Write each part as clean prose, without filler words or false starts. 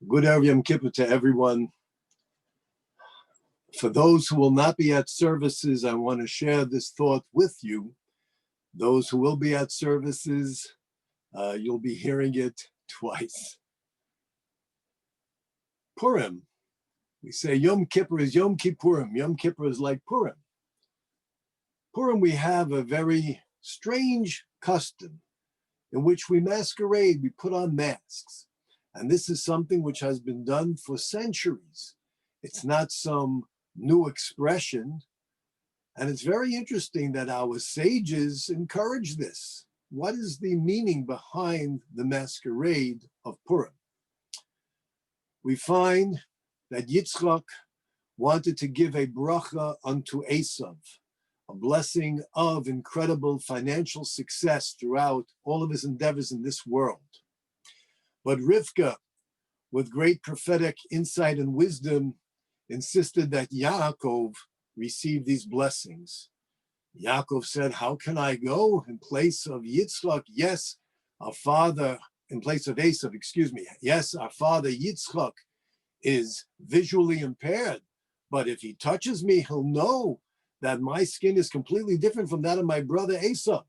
Good Erev Yom Kippur to everyone. For those who will not be at services, I want to share this thought with you. Those who will be at services, you'll be hearing it twice. Purim. We say Yom Kippur is Yom Kippurim. Yom Kippur is like Purim. Purim, we have a very strange custom in which we masquerade, we put on masks. And this is something which has been done for centuries. It's not some new expression. And it's very interesting that our sages encourage this. What is the meaning behind the masquerade of Purim? We find that Yitzchak wanted to give a bracha unto Esav, a blessing of incredible financial success throughout all of his endeavors in this world. But Rivka, with great prophetic insight and wisdom, insisted that Yaakov receive these blessings. Yaakov said, how can I go in place of Yitzchak? Yes, our father, in place of Esav, yes, our father Yitzchak is visually impaired, but if he touches me, he'll know that my skin is completely different from that of my brother Esav.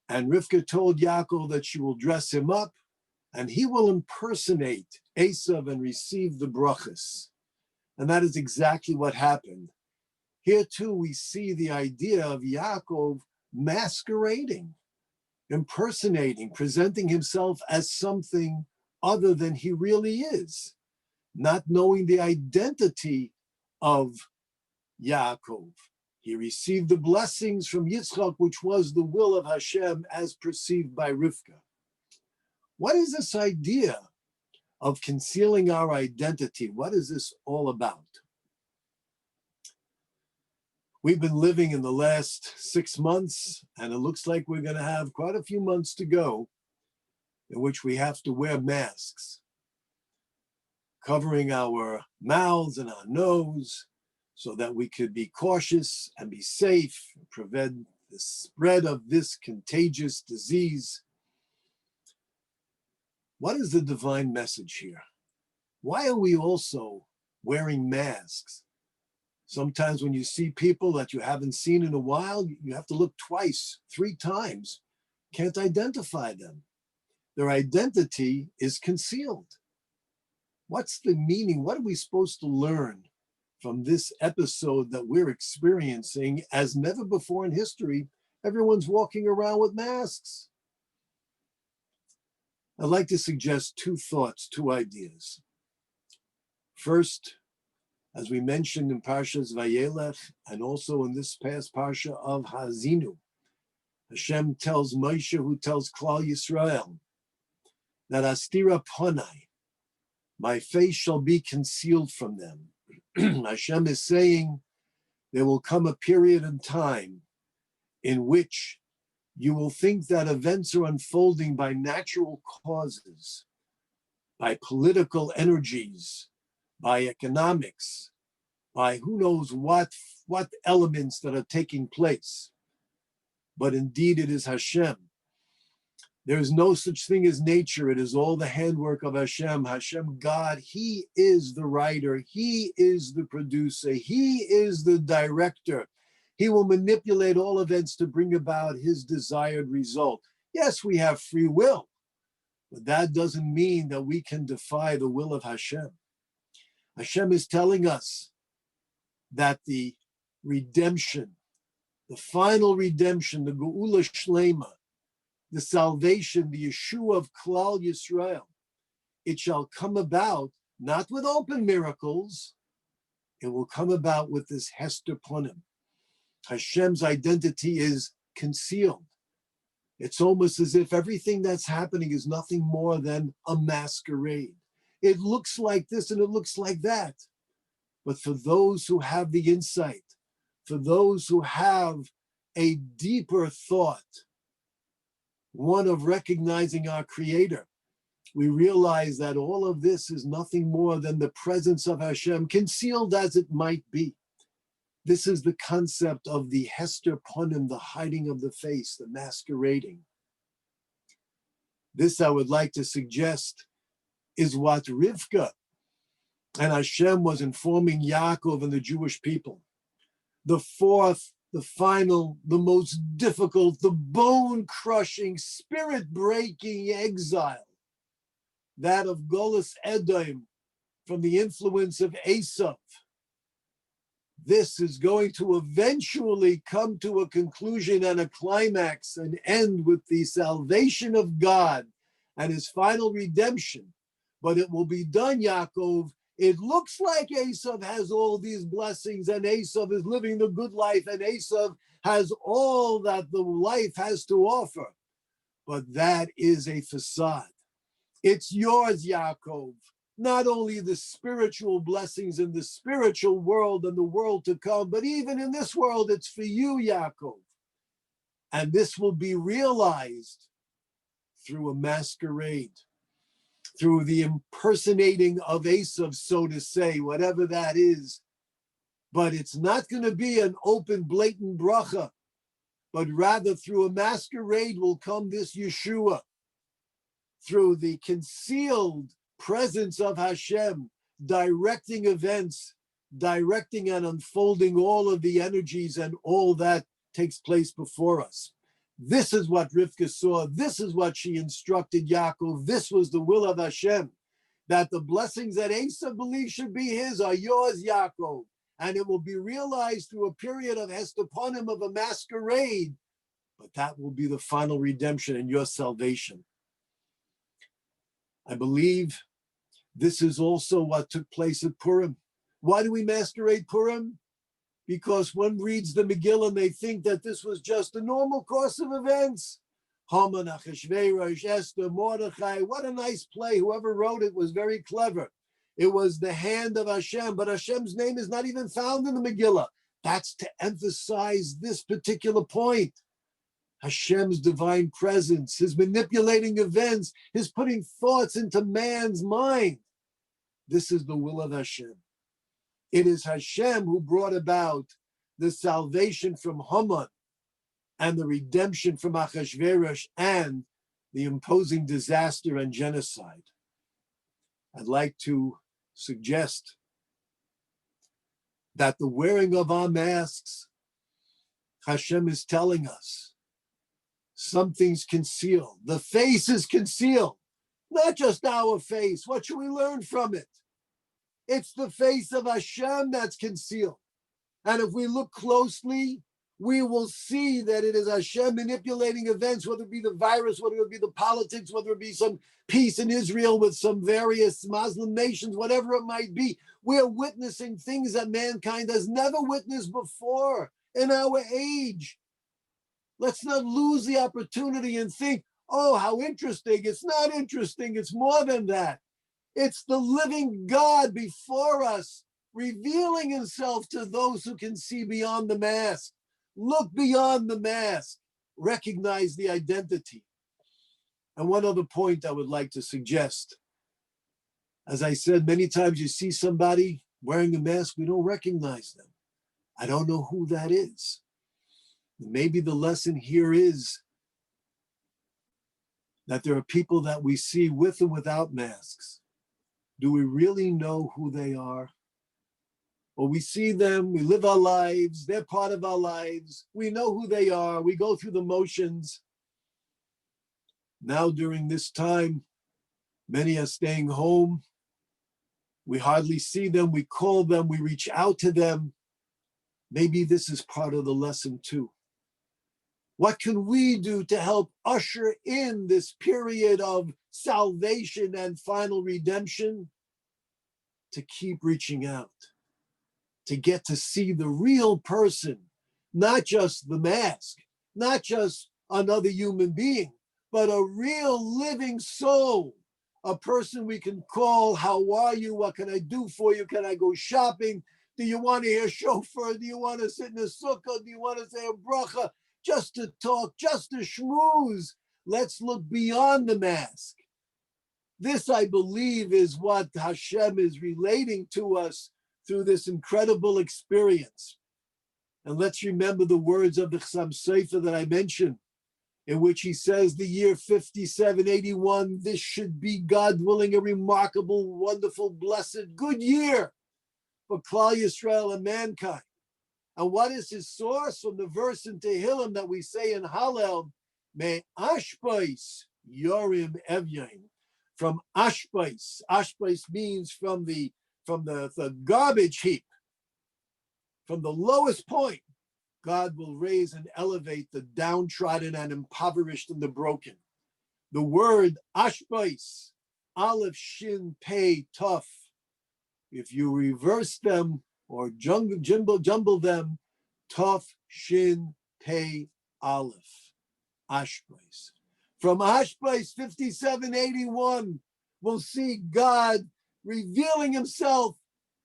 And Rivka told Yaakov that she will dress him up and he will impersonate Esav and receive the brachas. And that is exactly what happened. Here too, we see the idea of Yaakov masquerading, impersonating, presenting himself as something other than he really is, not knowing the identity of Yaakov. He received the blessings from Yitzchak, which was the will of Hashem as perceived by Rivka. What is this idea of concealing our identity? What is this all about? We've been living in the last 6 months, and it looks like we're going to have quite a few months to go in which we have to wear masks, covering our mouths and our nose so that we could be cautious and be safe, and prevent the spread of this contagious disease. What is the divine message here? Why are we also wearing masks? Sometimes when you see people that you haven't seen in a while, you have to look twice, 3 times, can't identify them. Their identity is concealed. What's the meaning? What are we supposed to learn from this episode that we're experiencing as never before in history? Everyone's walking around with masks. I'd like to suggest 2 thoughts, 2 ideas. First, as we mentioned in Parshas Vayelech, and also in this past Parsha of Hazinu, Hashem tells Moshe, who tells Klal Yisrael, that Astira Panai, my face shall be concealed from them. Hashem is saying there will come a period in time in which you will think that events are unfolding by natural causes, by political energies, by economics, by who knows what elements that are taking place. But indeed it is Hashem. There is no such thing as nature. It is all the handwork of Hashem. Hashem, God, He is the writer. He is the producer. He is the director. He will manipulate all events to bring about His desired result. Yes, we have free will, but that doesn't mean that we can defy the will of Hashem. Hashem is telling us that the redemption, the final redemption, the Geula Shlema, the salvation, the Yeshua of Klal Yisrael, it shall come about not with open miracles, it will come about with this Hester Punim. Hashem's identity is concealed. It's almost as if everything that's happening is nothing more than a masquerade. It looks like this and it looks like that. But for those who have the insight, for those who have a deeper thought, one of recognizing our Creator, we realize that all of this is nothing more than the presence of Hashem, concealed as it might be. This is the concept of the Hester Punim, the hiding of the face, the masquerading. This I would like to suggest is what Rivka and Hashem was informing Yaakov and the Jewish people. The fourth, the final, the most difficult, the bone-crushing, spirit-breaking exile, that of Golus Edom, from the influence of Esav. This is going to eventually come to a conclusion and a climax and end with the salvation of God and his final redemption. But it will be done, Yaakov. It looks like Esav has all these blessings and Esav is living the good life and Esav has all that the life has to offer. But that is a facade. It's yours, Yaakov. Not only the spiritual blessings in the spiritual world and the world to come, but even in this world, it's for you, Yaakov. And this will be realized through a masquerade, through the impersonating of Esav, so to say, whatever that is. But it's not going to be an open, blatant bracha, but rather through a masquerade will come this Yeshua, through the concealed presence of Hashem, directing events, directing and unfolding all of the energies and all that takes place before us. This is what Rivka saw. This is what she instructed Yaakov. This was the will of Hashem, that the blessings that Esav believes should be his are yours, Yaakov. And it will be realized through a period of hesteponim, of a masquerade, but that will be the final redemption and your salvation. I believe this is also what took place at Purim. Why do we masquerade Purim? Because one reads the Megillah and they think that this was just a normal course of events. Haman, Achashverosh, Esther, Mordechai, what a nice play. Whoever wrote it was very clever. It was the hand of Hashem, but Hashem's name is not even found in the Megillah. That's to emphasize this particular point. Hashem's divine presence, his manipulating events, his putting thoughts into man's mind. This is the will of Hashem. It is Hashem who brought about the salvation from Haman and the redemption from Achashverosh and the imposing disaster and genocide. I'd like to suggest that the wearing of our masks, Hashem is telling us, something's concealed. The face is concealed, not just our face. What should we learn from it? It's the face of Hashem that's concealed. And if we look closely, we will see that it is Hashem manipulating events, whether it be the virus, whether it be the politics, whether it be some peace in Israel with some various Muslim nations, whatever it might be. We're witnessing things that mankind has never witnessed before in our age. Let's not lose the opportunity and think, oh, how interesting. It's not interesting. It's more than that. It's the living God before us, revealing himself to those who can see beyond the mask. Look beyond the mask. Recognize the identity. And one other point I would like to suggest. As I said, many times you see somebody wearing a mask, we don't recognize them. I don't know who that is. Maybe the lesson here is that there are people that we see with and without masks. Do we really know who they are? Or we see them, we live our lives, they're part of our lives, we know who they are, we go through the motions. Now during this time, many are staying home. We hardly see them, we call them, we reach out to them. Maybe this is part of the lesson too. What can we do to help usher in this period of salvation and final redemption? To keep reaching out, to get to see the real person, not just the mask, not just another human being, but a real living soul, a person we can call, how are you? What can I do for you? Can I go shopping? Do you want to hear shofar? Do you want to sit in a sukkah? Do you want to say a bracha? Just to talk, just to schmooze. Let's look beyond the mask. This, I believe, is what Hashem is relating to us through this incredible experience. And let's remember the words of the Chassam Sofer that I mentioned. in which he says the year 5781, this should be, God willing, a remarkable, wonderful, blessed, good year for Klal Yisrael and mankind. And what is his source? From the verse in Tehillim that we say in Hallel, Me Ashbais Yorim Evyain. From Ashbais. Ashbais means from the garbage heap, from the lowest point. God will raise and elevate the downtrodden and impoverished and the broken. The word Ashbais, Aleph Shin Pei Tuf. If you reverse them or jumble them, Tuf Shin Pei Aleph, Ashbais. From Ashbais 5781, we'll see God revealing himself,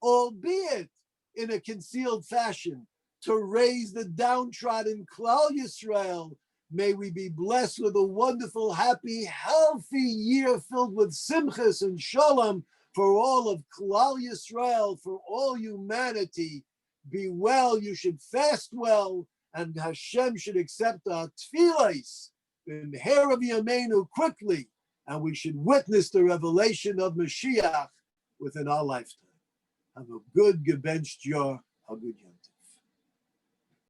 albeit in a concealed fashion, to raise the downtrodden Klal Yisrael. May we be blessed with a wonderful, happy, healthy year filled with simchas and shalom for all of Klal Yisrael, for all humanity. Be well, you should fast well, and Hashem should accept our tefillahs in Herav Yameinu quickly, and we should witness the revelation of Mashiach within our lifetime. Have a good gebenched year, a good year.